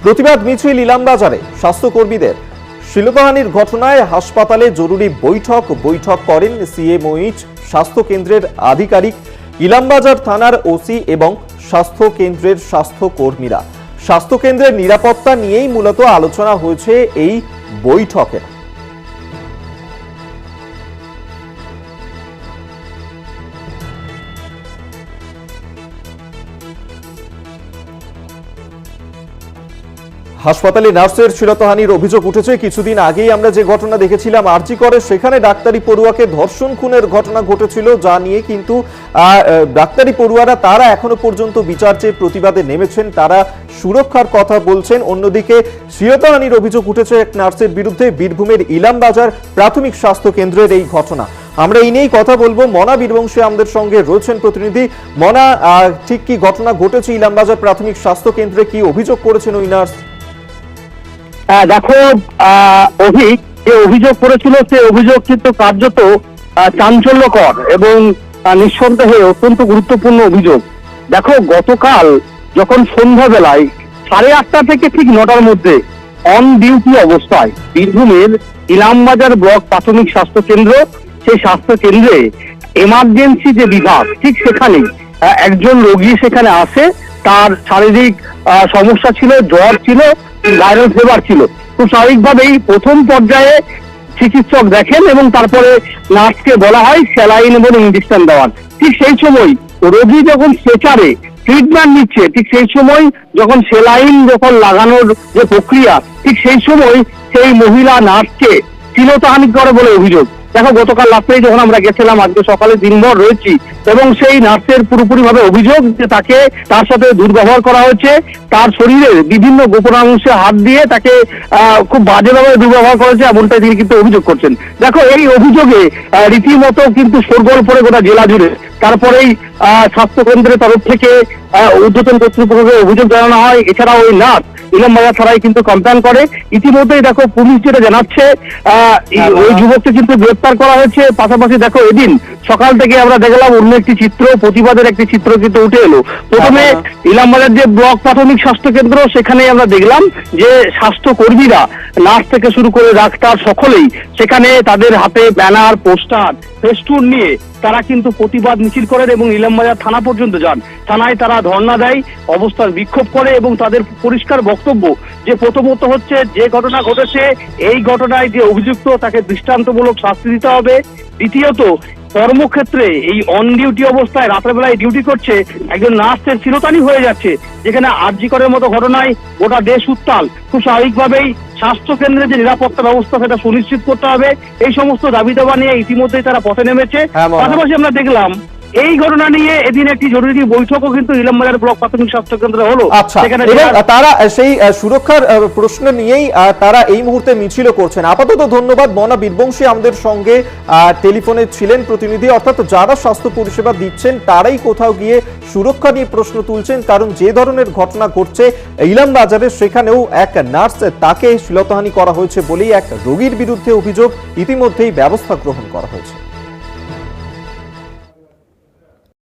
প্রতিবাদ মিছিল ইলামবাজারে স্বাস্থ্যকর্মীদের শ্লীলতাহানির ঘটনায় হাসপাতালে জরুরি বৈঠক করেন সিএমওইচ স্বাস্থ্য কেন্দ্রের আধিকারিক, ইলামবাজার থানার ওসি এবং স্বাস্থ্য কেন্দ্রের স্বাস্থ্যকর্মীরা। স্বাস্থ্য কেন্দ্রের নিরাপত্তা নিয়েই মূলত আলোচনা হয়েছে এই বৈঠকে। হাসপাতালে নার্সের শ্লীলতাহানির অভিযোগ উঠেছে। কিছুদিন আগেই আমরা যে ঘটনা দেখেছিলাম আরজি করে, সেখানে ডাক্তারি পড়ুয়াকে ধর্ষণ খুনের ঘটনা ঘটেছিল, যা নিয়ে কিন্তু ডাক্তারি পড়ুয়ারা তারা এখনো পর্যন্ত বিচার চেয়ে প্রতিবাদে নেমেছেন, তারা সুরক্ষার কথা বলছেন। অন্যদিকে শ্লীলতাহানির অভিযোগ উঠেছে এক নার্সের বিরুদ্ধে। বীরভূমের ইলামবাজার প্রাথমিক স্বাস্থ্য কেন্দ্রের এই ঘটনা। আমরা এই নিয়েই কথা বলবো। মনা বীরবংশী আমাদের সঙ্গে রয়েছেন প্রতিনিধি। মনা, ঠিক কি ঘটনা ঘটেছে ইলামবাজার প্রাথমিক স্বাস্থ্য কেন্দ্রে, কি অভিযোগ করেছেন ওই নার্স? দেখো, যে অভিযোগ করেছিল সে অভিযোগ কিন্তু কার্যত চাঞ্চল্যকর এবং নিঃসন্দেহে অত্যন্ত গুরুত্বপূর্ণ অভিযোগ। দেখো, গতকাল যখন সন্ধ্যাবেলায় 8:30 থেকে ঠিক 9টার মধ্যে অন ডিউটি অবস্থায় বীরভূমের ইলামবাজার ব্লক প্রাথমিক স্বাস্থ্য কেন্দ্র, সেই স্বাস্থ্য কেন্দ্রে এমার্জেন্সি যে বিভাগ, ঠিক সেখানে একজন রোগী সেখানে আসে। তার শারীরিক সমস্যা ছিল, জ্বর ছিল, ভাইরাল ফিভার ছিল। তো স্বাভাবিকভাবেই প্রথম পর্যায়ে চিকিৎসক দেখেন এবং তারপরে নার্সকে বলা হয় স্যালাইন এবং ইনজেকশন দেওয়ার। ঠিক সেই সময় রোগী যখন স্ট্রেচারে ট্রিটমেন্ট নিচ্ছে, ঠিক সেই সময় যখন স্যালাইন লাগানোর যে প্রক্রিয়া, ঠিক সেই সময় সেই মহিলা নার্সকে শ্লীলতাহানি করে বলে অভিযোগ। দেখো, গতকাল রাত্রে যখন আমরা গেছিলাম, আজকে সকালে দিনভর রয়েছি, এবং সেই নার্সের পুরোপুরি ভাবে অভিযোগ যে তার সাথে দুর্ব্যবহার করা হয়েছে, তার শরীরের বিভিন্ন গোপনাংশে হাত দিয়ে তাকে খুব বাজেভাবে দুর্ব্যবহার করেছে, এমনটাই তিনি কিন্তু অভিযোগ করছেন। দেখো, এই অভিযোগে রীতিমতো কিন্তু শোরগোল পড়ে গোটা জেলা জুড়ে। তারপরেই স্বাস্থ্য কেন্দ্রের তরফ থেকে ঊর্ধ্বতন কর্তৃপক্ষকে অভিযোগ জানানো হয়। এছাড়া ওই নার্স ইলামবাজার থানায় কিন্তু কমপ্লেন করে। ইতিমধ্যেই দেখো, পুলিশ যেটা জানাচ্ছে, ওই যুবককে কিন্তু গ্রেপ্তার করা হয়েছে। পাশাপাশি দেখো, এদিন সকাল থেকে আমরা দেখলাম অন্য একটি চিত্র, প্রতিবাদের একটি চিত্র কিন্তু উঠে এলো। প্রথমে ইলামবাজার যে ব্লক প্রাথমিক স্বাস্থ্য কেন্দ্র, সেখানে আমরা দেখলাম যে স্বাস্থ্যকর্মীরা, নার্স থেকে শুরু করে ডাক্তার, সকলেই সেখানে তাদের হাতে ব্যানার, পোস্টার, ফেস্টুন নিয়ে তারা কিন্তু প্রতিবাদ মিছিল করেন এবং ইলামবাজার থানা পর্যন্ত যান। থানায় তারা ধর্ণা দেয়, অবস্থান বিক্ষোভ করে এবং তাদের পরিষ্কার বক্তব্য যে প্রথমত হচ্ছে যে ঘটনা ঘটেছে, এই ঘটনায় যে অভিযুক্ত তাকে দৃষ্টান্তমূলক শাস্তি দিতে হবে। দ্বিতীয়ত, কর্মক্ষেত্রে এই অন ডিউটি অবস্থায় রাতের বেলায় ডিউটি করছে একজন নার্সের শ্লীলতাহানি হয়ে যাচ্ছে, যেখানে আরজি করের মতো ঘটনায় গোটা দেশ উত্তাল। খুব স্বাভাবিকভাবেই স্বাস্থ্য কেন্দ্রের যে নিরাপত্তা ব্যবস্থা সেটা সুনিশ্চিত করতে হবে। এই সমস্ত দাবি দাবা নিয়ে ইতিমধ্যেই তারা পথে নেমেছে। পাশাপাশি আমরা দেখলাম এই ঘটনা নিয়ে এদিন একটি জরুরি বৈঠকও কিন্তু ইলামবাজার ব্লক প্রাথমিক স্বাস্থ্য কেন্দ্রে হলো। সেখানে তারা সেই সুরক্ষার প্রশ্ন নিয়েই তারা এই মুহূর্তে মিছিল করছেন। আপাতত ধন্যবাদ। মনা বীরবংশী আমাদের সঙ্গে টেলিফোনে ছিলেন প্রতিনিধি। অর্থাৎ যারা স্বাস্থ্য পরিষেবা দিচ্ছেন তারাই কোথাও গিয়ে সুরক্ষা নিয়ে প্রশ্ন তুলছেন, কারণ যে ধরনের ঘটনা ঘটছে ইলামবাজারে, সেখানেও এক নার্স, তাকে শ্লীলতাহানি করা হয়েছে বলেই এক রোগীর বিরুদ্ধে অভিযোগ। ইতিমধ্যেই ব্যবস্থা গ্রহণ করা হয়েছে।